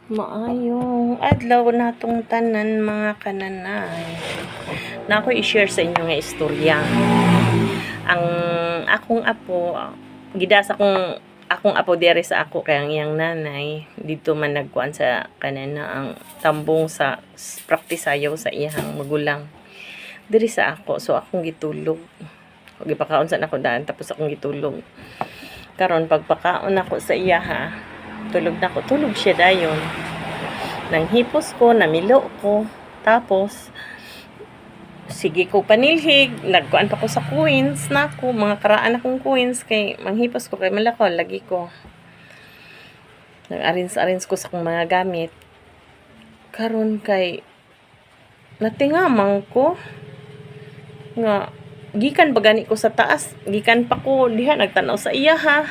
Maayong adlaw natong tanan mga kananay. Na ako i-share sa inyo nga istorya. Ang akong apo, gidas akong apo dere sa ako kay ang iyang nanay dito man nagkuan sa kanana ang tambong sa praktisayaw sa iyang magulang. Diri sa ako, so akong gitulog. Gipakaon sa ako daan tapos akong gitulog. Karon pagpakaon ako sa iya ha, tulog siya dayon. Nang hipos ko, namilo ko, tapos sige ko panilhig, nagkuan pa ko sa coins na ako, mga karaan akong coins kay manghipos ko kay malakaw lagi ko. Nag-arrange ko sa akong mga gamit. Karon kay natingamang ko nga gikan ba gani ko sa taas, gikan pa ko diha nagtanaw sa iya ha.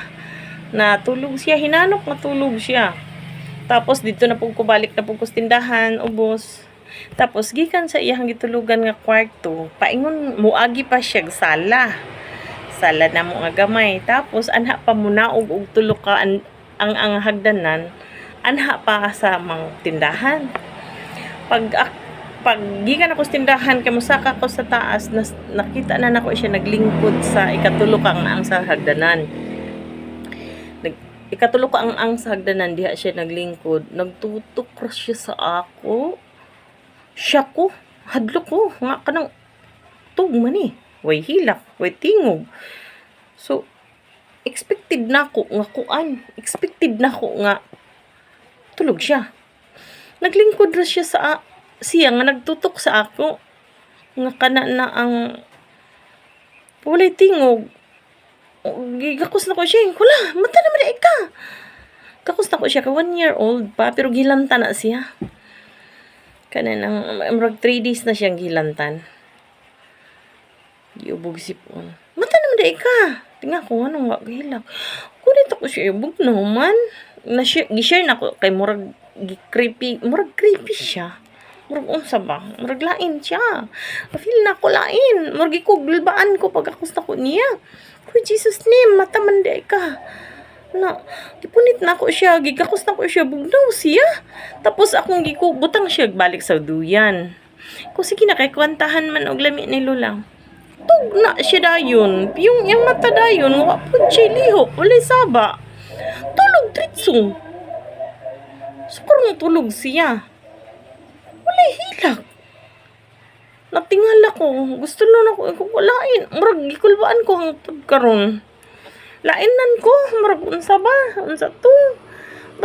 Natulog siya, hinanok natulog siya. Tapos dito na pug ko balik na pug ko tindahan, ubos. Tapos gikan sa iyang gitulugan nga kwarto, paingon muagi pa siya sala. Sala na mo nga gamay. Tapos anha pa munaog og tulo ka ang hagdanan, anha pa sa mang tindahan. Pag gikan ako sa tindahan kay mosaka ko sa taas, nakita na nako siya naglingkod sa ikatulo ka ang sa hagdanan. Ikatulo ko ang sa hagdanan diha siya naglingkod, nagtutok siya sa ako. Siya ko, hadlo ko nga kanang tugma ni, way hilak, way tingog. So expected na ko nga tulog siya. Naglingkod ra siya siya nga nagtutok sa ako nga kana na ang walay tingog. Gigakos na ko siya. Wala, mata naman ka. Gakos na ko siya. 1 year old pa. Pero gilanta na siya. Kanang 3 days na siyang gilantan. Giubog sipon. Mata naman ka. Tingnan ko, anong wagilak. Kunit ako siya. Ubog na man. Gishare na ko kay murag creepy. Murag creepy siya. Murag unsa ba? Murag lain siya. Feel na ko lain. Murag ikuglbaan ko pag akos na ko niya. For Jesus name, mata manday ka. Na, gipunit na ko siya, gigakos na ko siya, bugnaw siya. Tapos akong butang siya, balik sa duyan. Kung sige na, kay kwantahan man og lami ni Lola. Tug na siya dayon. Yung mata dayon, wapod siya lihok, walay saba. Tulog tritso. So, karong tulog siya. Walay hilak. Natingala ko, gusto na ako walain. Murag gikulbaan ko hangtod karon. Lainan ko, murag unsa ba? Unsa to?